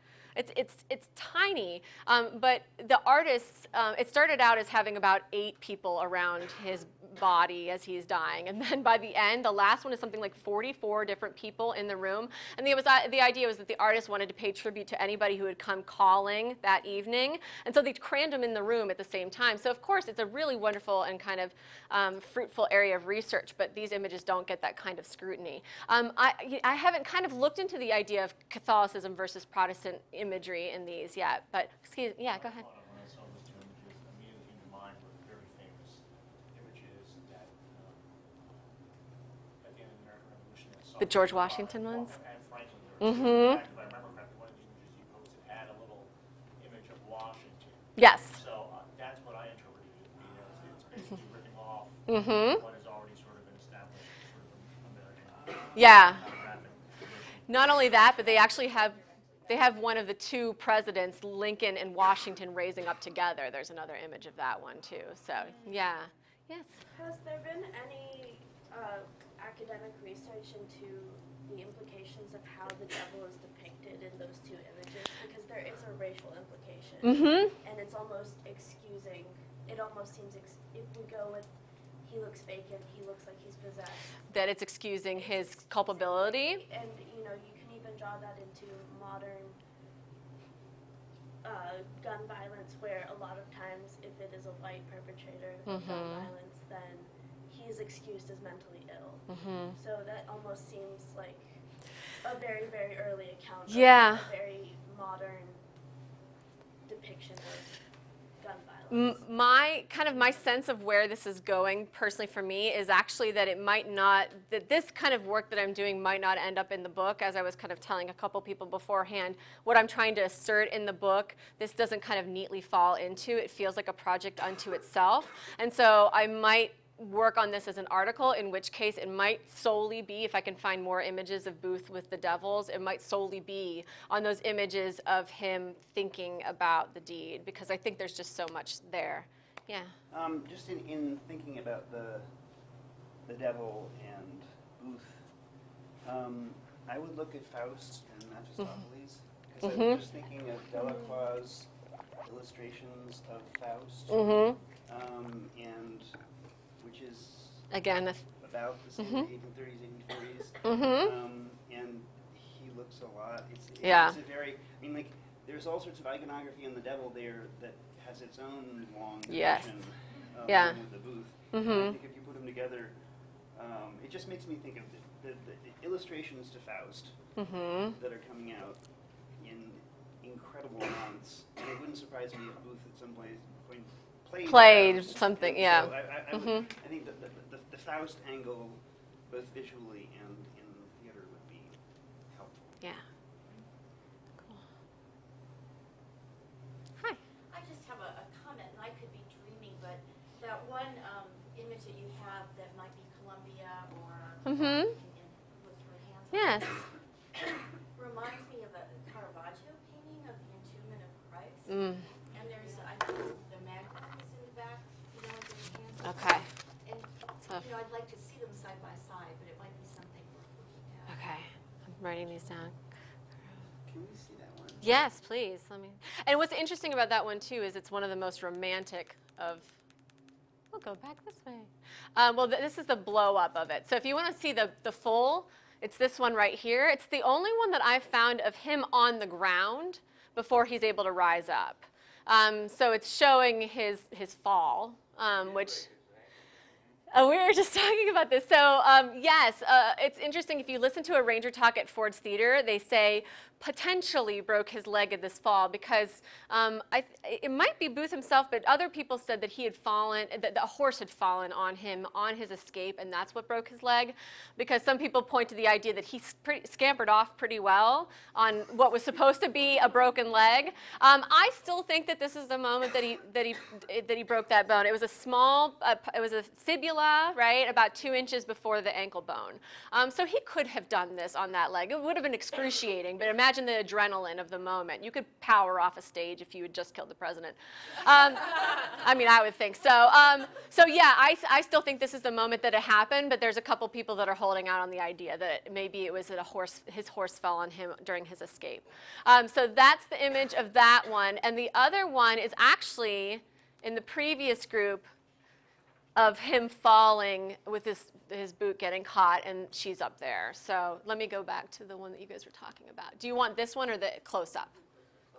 It's tiny, but the artists, it started out as having about 8 people around his body as he's dying, and then by the end, the last one is something like 44 different people in the room, and the idea was that the artist wanted to pay tribute to anybody who had come calling that evening, and so they crammed them in the room at the same time. So of course, it's a really wonderful and kind of fruitful area of research, but these images don't get that kind of scrutiny. I haven't kind of looked into the idea of Catholicism versus Protestant imagery in these yet, but excuse me, yeah, go ahead. When I saw those two images, immediately came to mind were very famous images that at the end of the American Revolution. The George Washington ones? And Franklin. Mm-hmm. If I remember correctly, one of the images you posted had a little image of Washington. Yes. So that's what I interpreted it to be. It's basically ripping off what has already sort of been established sort of American. Yeah. Graphic tradition. Not only that, but they actually have one of the 2 presidents, Lincoln and Washington, raising up together. There's another image of that one too. So yeah, yes. Has there been any academic research into the implications of how the devil is depicted in those 2 images? Because there is a racial implication, and it's almost excusing. It almost seems if we go with he looks vacant, he looks like he's possessed. That it's excusing his culpability. And you know, you can even draw that into modern gun violence, where a lot of times, if it is a white perpetrator of gun violence, then he is excused as mentally ill. So that almost seems like a very, very early account of a very modern depiction of gun violence. My sense of where this is going personally for me is actually that it might not, that this kind of work that I'm doing might not end up in the book. As I was kind of telling a couple people beforehand, what I'm trying to assert in the book, this doesn't kind of neatly fall into. It feels like a project unto itself. And so I might work on this as an article, in which case it might solely be, if I can find more images of Booth with the devils, it might solely be on those images of him thinking about the deed, because I think there's just so much there. Yeah. Just in thinking about the devil and Booth, I would look at Faust and Mephistopheles, because I was just thinking of Delacroix's illustrations of Faust, and which is again about the same 1830s, 1840s, and he looks a lot. It's a very, I mean, like, there's all sorts of iconography in the devil there that has its own long tradition with the Booth. I think if you put them together, it just makes me think of the illustrations to Faust that are coming out in incredible amounts, and it wouldn't surprise me if Booth at some point played Faust. Something, So yeah. I think that the Faust angle, both visually and in theater, would be helpful. Yeah. Cool. Hi. I just have a comment, and I could be dreaming, but that one image that you have that might be Columbia or with her hands Yes. reminds me of a Caravaggio painting of the Entombment of Christ. And there's, I know, the manuscript is in the back, you know, with his hands. Okay. And, you know, I'd like to see them side by side, but it might be something worth looking at. Okay. I'm writing these down. Can we see that one? Yes, please. Let me. And what's interesting about that one too is it's one of the most romantic of. We'll go back this way. Well, this is the blow up of it. So if you want to see the full, it's this one right here. It's the only one that I've found of him on the ground before he's able to rise up. So it's showing his fall, which. We were just talking about this. So yes, it's interesting. If you listen to a ranger talk at Ford's Theater, they say potentially broke his leg in this fall because it might be Booth himself, but other people said that he had fallen, that a horse had fallen on him on his escape, and that's what broke his leg. Because some people point to the idea that he scampered off pretty well on what was supposed to be a broken leg. I still think that this is the moment that he broke that bone. It was a small, it was a fibula, right, about 2 inches before the ankle bone. So he could have done this on that leg. It would have been excruciating, but imagine the adrenaline of the moment. You could power off a stage if you had just killed the president. I mean, I would think so. So yeah, I still think this is the moment that it happened, but there's a couple people that are holding out on the idea that maybe it was that his horse fell on him during his escape. So that's the image of that one. And the other one is actually in the previous group of him falling with his boot getting caught, and she's up there. So let me go back to the one that you guys were talking about. Do you want this one or the close-up?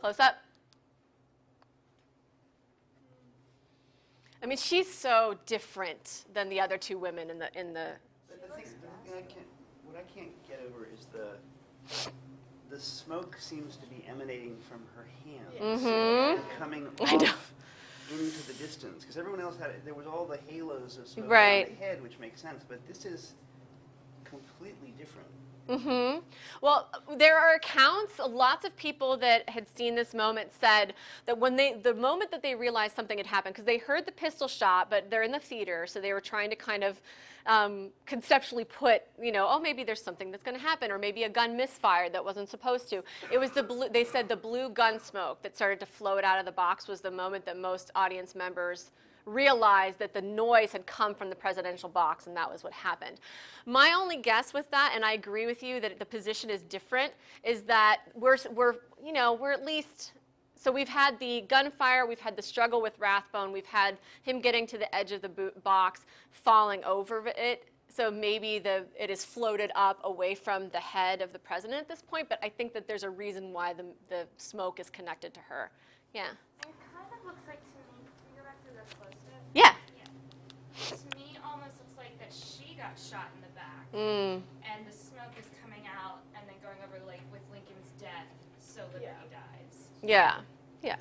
Close-up? I mean, she's so different than the other two women in the. But the thing what I can't get over is the smoke seems to be emanating from her hands and coming off into the distance, because everyone else there was all the halos of smoke on the head, which makes sense, but this is completely different. Mm-hmm. Well, there are accounts, lots of people that had seen this moment said that when the moment that they realized something had happened, because they heard the pistol shot, but they're in the theater, so they were trying to kind of conceptually put, oh, maybe there's something that's going to happen, or maybe a gun misfired that wasn't supposed to. It was they said the blue gun smoke that started to float out of the box was the moment that most audience members realized that the noise had come from the presidential box, and that was what happened. My only guess with that, and I agree with you that the position is different, is that we're at least. So we've had the gunfire, we've had the struggle with Rathbone, we've had him getting to the edge of the box, falling over it. So maybe it is floated up away from the head of the president at this point, but I think that there's a reason why the smoke is connected to her. Yeah? It kind of looks like to me, can you go back to the close-up? Yeah. To me, almost looks like that she got shot in the back, and the smoke is coming out and then going over like with Lincoln's death, so Liberty dies. Yeah. Yeah.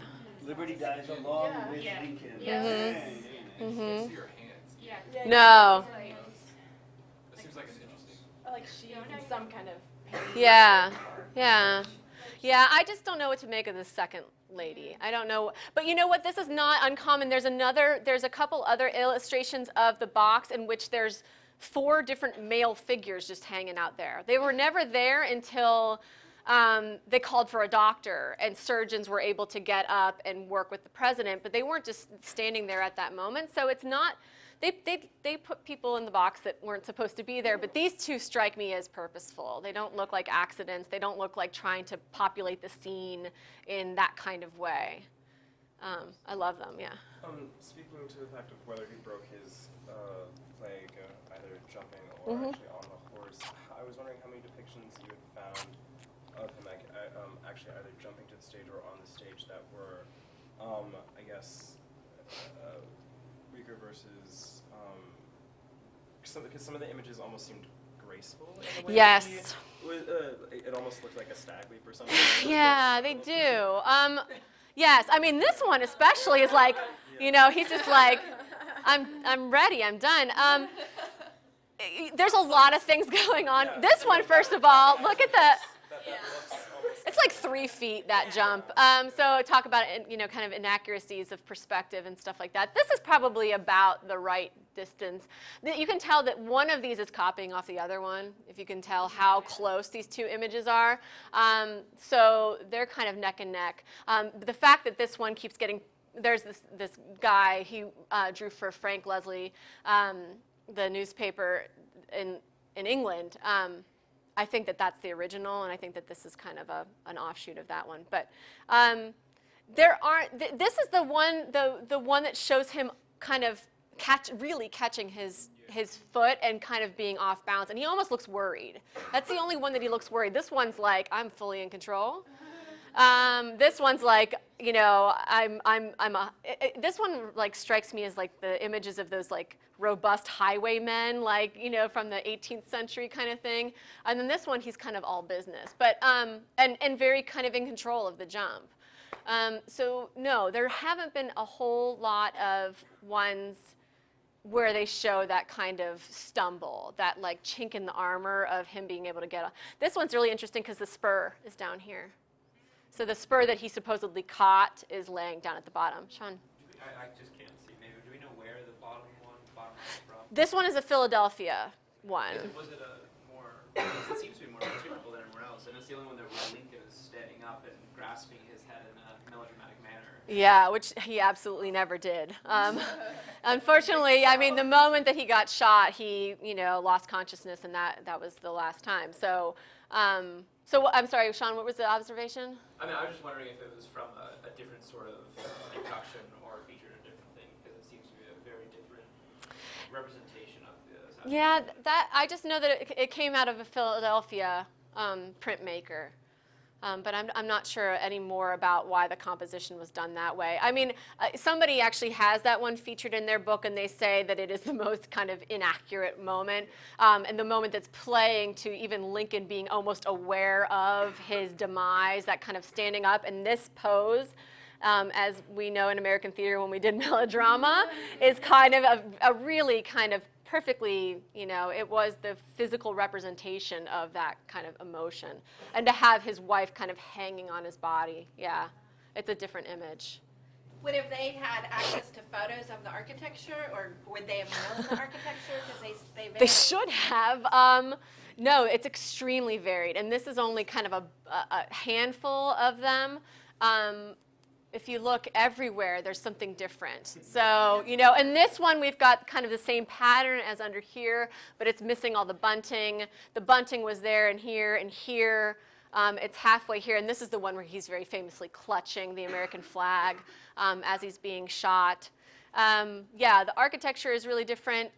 Liberty dies along with Lincoln. Yeah. You can't see her hands. Yeah. No. That seems like an interesting. Like she's in some kind of pain. Yeah. Yeah. Yeah, I just don't know what to make of the second lady. I don't know. But you know what? This is not uncommon. There's a couple other illustrations of the box in which there's 4 different male figures just hanging out there. They were never there until they called for a doctor, and surgeons were able to get up and work with the president, but they weren't just standing there at that moment. So it's not, they put people in the box that weren't supposed to be there, but these two strike me as purposeful. They don't look like accidents. They don't look like trying to populate the scene in that kind of way. I love them, yeah. Speaking to the fact of whether he broke his leg either jumping or actually on the horse, I was wondering how many depictions you had found of him actually either jumping to the stage or on the stage that were, I guess, weaker versus, because some of the images almost seemed graceful in the way. Yes. It almost looked like a stag leap or something. Yeah, they do. Yes, I mean, this one especially is like, he's just like, I'm ready, I'm done. There's a lot of things going on. Yeah, this one, first of all, look at the, it's like 3 feet, that jump. So talk about, kind of inaccuracies of perspective and stuff like that. This is probably about the right distance. You can tell that one of these is copying off the other one, if you can tell how close these 2 images are. So they're kind of neck and neck. The fact that this one keeps getting, there's this guy, he drew for Frank Leslie, the newspaper in England. I think that that's the original, and I think that this is kind of an offshoot of that one. But there are. This is the one that shows him kind of really catching his foot and kind of being off balance, and he almost looks worried. That's the only one that he looks worried. This one's like, I'm fully in control. This one's like, you know, this one like strikes me as like the images of those like robust highwaymen, like, you know, from the 18th century kind of thing. And then this one, he's kind of all business, but, and very kind of in control of the jump. So no, there haven't been a whole lot of ones where they show that kind of stumble, that like chink in the armor of him being able to get on. This one's really interesting because the spur is down here. So the spur that he supposedly caught is laying down at the bottom. Sean? I just can't see. Maybe do we know where the bottom one is from? This one is a Philadelphia one. Was it a more? It seems to be more typical than everywhere else, and it's the only one that where Lincoln is standing up and grasping his head in a melodramatic manner. Yeah, which he absolutely never did. Unfortunately, I mean, the moment that he got shot, he, you know, lost consciousness, and that was the last time. So, so I'm sorry, Sean, what was the observation? I mean, I was just wondering if it was from a different sort of induction or featured a different thing, because it seems to be a very different representation of the assassination. Yeah, that I just know that it came out of a Philadelphia printmaker. But I'm not sure any more about why the composition was done that way. I mean, somebody actually has that one featured in their book, and they say that it is the most kind of inaccurate moment, and the moment that's playing to even Lincoln being almost aware of his demise, that kind of standing up. And this pose, as we know in American theater when we did melodrama, is kind of a really kind of perfectly, you know, it was the physical representation of that kind of emotion. And to have his wife kind of hanging on his body, yeah, it's a different image. Would have they had access to photos of the architecture, or would they have known the architecture? Because they should have. No, it's extremely varied. And this is only kind of a handful of them. If you look everywhere, there's something different. So, you know, in this one, we've got kind of the same pattern as under here, but it's missing all the bunting. The bunting was there and here and here. It's halfway here, and this is the one where he's very famously clutching the American flag as he's being shot. Yeah, the architecture is really different.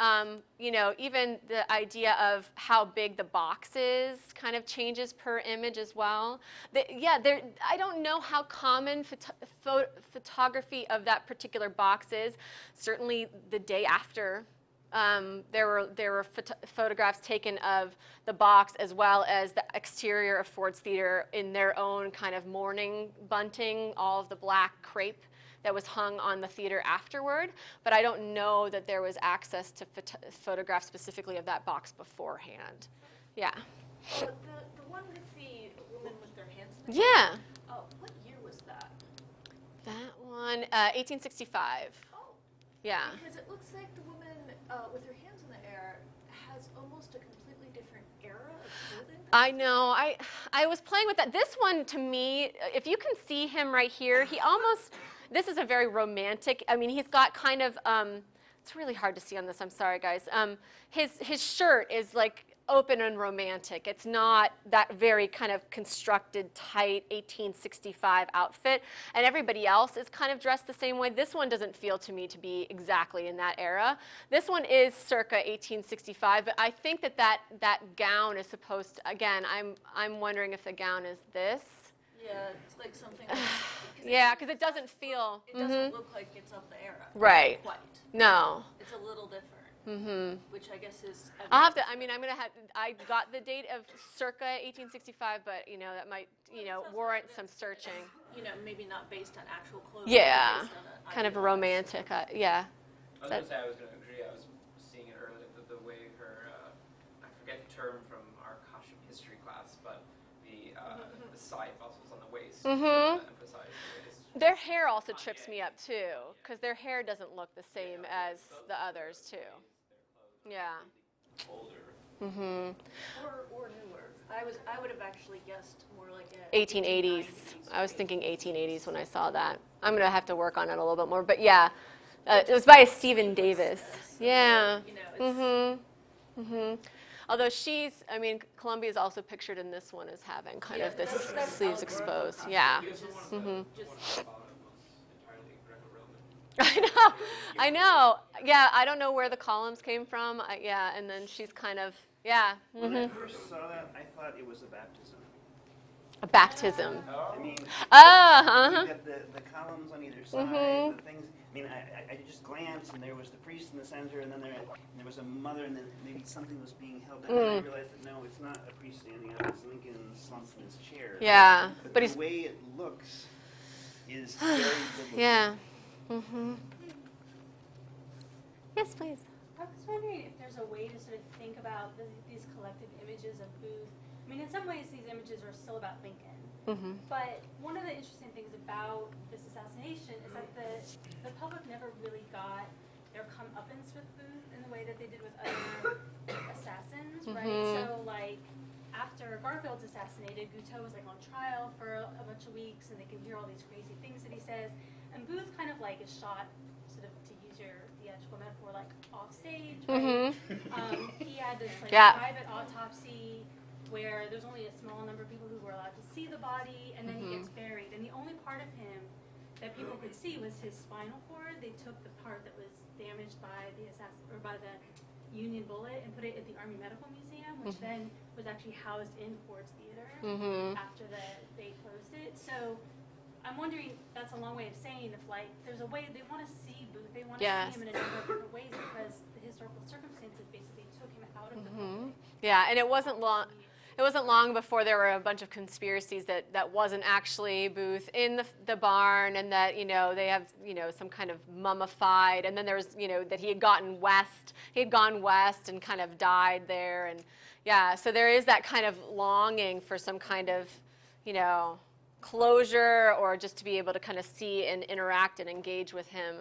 You know, even the idea of how big the box is kind of changes per image as well. I don't know how common photography of that particular box is. Certainly the day after, there were photographs taken of the box as well as the exterior of Ford's Theater in their own kind of mourning bunting, all of the black crepe that was hung on the theater afterward, but I don't know that there was access to photographs specifically of that box beforehand. Yeah. The one with the woman with their hands in the Yeah. Oh, what year was that? That one, 1865. Oh. Yeah. Because it looks like the woman with her hands in the air has almost a completely different era of clothing. I know. I was playing with that. This one, to me, if you can see him right here, he almost, this is a very romantic, I mean, he's got kind of, it's really hard to see on this, I'm sorry, guys. His shirt is like open and romantic. It's not that very kind of constructed, tight 1865 outfit. And everybody else is kind of dressed the same way. This one doesn't feel to me to be exactly in that era. This one is circa 1865, but I think that gown is supposed to, again, I'm wondering if the gown is this. Yeah, it's like something. Yeah, because it doesn't feel. It doesn't look like it's of the era. Right. Quite. No. It's a little different. Which I guess is. I'll have to. I mean, I got the date of circa 1865, but you know that might warrant some searching. You know, maybe not based on actual clothing. Yeah. Based on kind of romantic. Yeah. I was going to say I was going to agree. I was seeing it earlier the way her I forget the term from our costume history class, but the side muscles on the waist emphasize the waist. Their hair also trips me up too, because their hair doesn't look the same as the others too. Yeah. Older. Or newer. I would have actually guessed more like 1880s. I was thinking 1880s when I saw that. I'm gonna have to work on it a little bit more, but yeah, it was by Stephen Davis. Yeah. Although I mean, Columbia is also pictured in this one as having kind of this sleeves exposed. Yeah. I know. Yeah, I don't know where the columns came from. Yeah, and then she's kind of, yeah. When I first saw that, I thought it was a baptism. A baptism. I mean, Uh-huh. you've got the columns on either side, the things. I mean, I just glanced, and there was the priest in the center, and then there was a mother, and then maybe something was being held down. And I realized that no, it's not a priest standing up; it's Lincoln slumped in his chair. Yeah, but the way it looks is very biblical. Yeah. Mm-hmm. Yes, please. I was wondering if there's a way to sort of think about these collective images of Booth. I mean, in some ways, these images are still about Lincoln. Mm-hmm. But one of the interesting things about this assassination is that the public never really got their comeuppance with Booth in the way that they did with other assassins, right? So, like, after Garfield's assassinated, Guiteau was, like, on trial for a bunch of weeks, and they can hear all these crazy things that he says. And Booth kind of, like, is shot, sort of, to use your theatrical metaphor, like, off stage, right? He had this, like, private autopsy where there's only a small number of people who were allowed to see the body, and then he gets buried. And the only part of him that people could see was his spinal cord. They took the part that was damaged by the Union bullet and put it at the Army Medical Museum, which then was actually housed in Ford's Theater after they closed it. So I'm wondering, that's a long way of saying if, like, there's a way they want to see Booth, they want to see him in a number of different ways because the historical circumstances basically took him out of the public. Yeah, and it wasn't long. It wasn't long before there were a bunch of conspiracies that wasn't actually Booth in the barn, and that, you know, they have, you know, some kind of mummified, and then there was, you know, that he had gone west and kind of died there, and yeah, so there is that kind of longing for some kind of, you know, closure, or just to be able to kind of see and interact and engage with him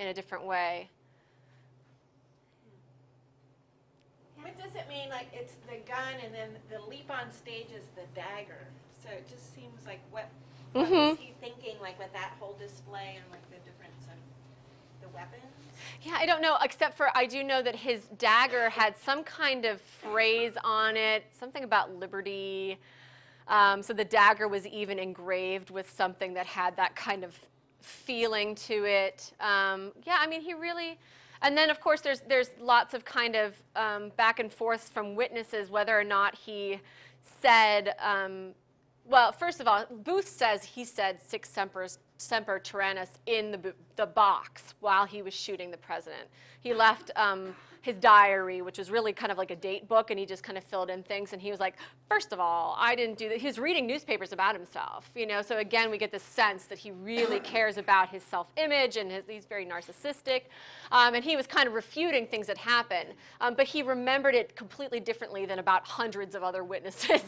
in a different way. What does it mean, like, it's the gun and then the leap on stage is the dagger? So it just seems like what was he thinking, like, with that whole display and, like, the difference of the weapons? Yeah, I don't know, except for I do know that his dagger had some kind of phrase on it, something about liberty. So the dagger was even engraved with something that had that kind of feeling to it. Yeah, I mean, he really... And then, of course, there's lots of kind of back and forth from witnesses whether or not he said, well, first of all, Booth says he said Sic Semper Tyrannis in the box while he was shooting the president. He left his diary, which was really kind of like a date book, and he just kind of filled in things, and he was like, first of all, I didn't do that. He was reading newspapers about himself, you know, so again, we get this sense that he really cares about his self-image, and he's very narcissistic, and he was kind of refuting things that happened, but he remembered it completely differently than about hundreds of other witnesses,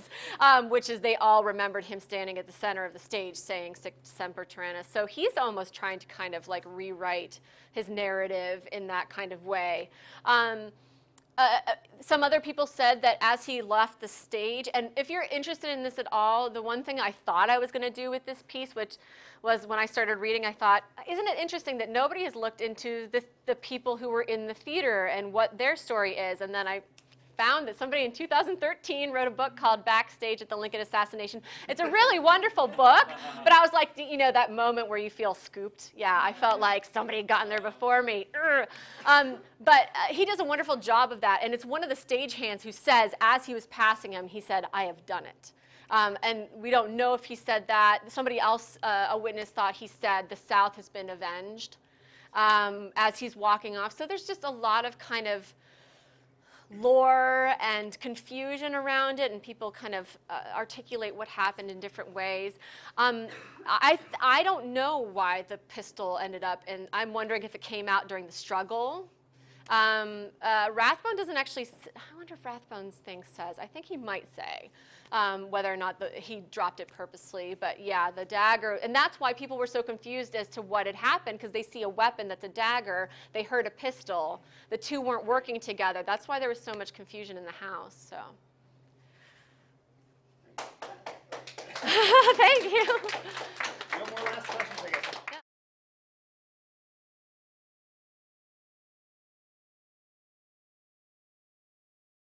which is they all remembered him standing at the center of the stage saying Sic Semper Tyrannis. So he's almost trying to kind of like rewrite his narrative in that kind of way. Some other people said that as he left the stage, and if you're interested in this at all, the one thing I thought I was going to do with this piece, which was when I started reading, I thought, isn't it interesting that nobody has looked into the people who were in the theater and what their story is? And then I found that somebody in 2013 wrote a book called Backstage at the Lincoln Assassination. It's a really wonderful book, but I was like, you know, that moment where you feel scooped. Yeah, I felt like somebody had gotten there before me. But he does a wonderful job of that, and it's one of the stagehands who says, as he was passing him, he said, I have done it. And we don't know if he said that. Somebody else, a witness, thought he said, the South has been avenged, as he's walking off. So there's just a lot of kind of lore and confusion around it, and people kind of articulate what happened in different ways. I don't know why the pistol ended up, and I'm wondering if it came out during the struggle. Rathbone doesn't actually, I wonder if Rathbone's thing says, I think he might say whether or not he dropped it purposely, but yeah, the dagger, and that's why people were so confused as to what had happened, because they see a weapon that's a dagger, they heard a pistol, the two weren't working together. That's why there was so much confusion in the house, so. Thank you.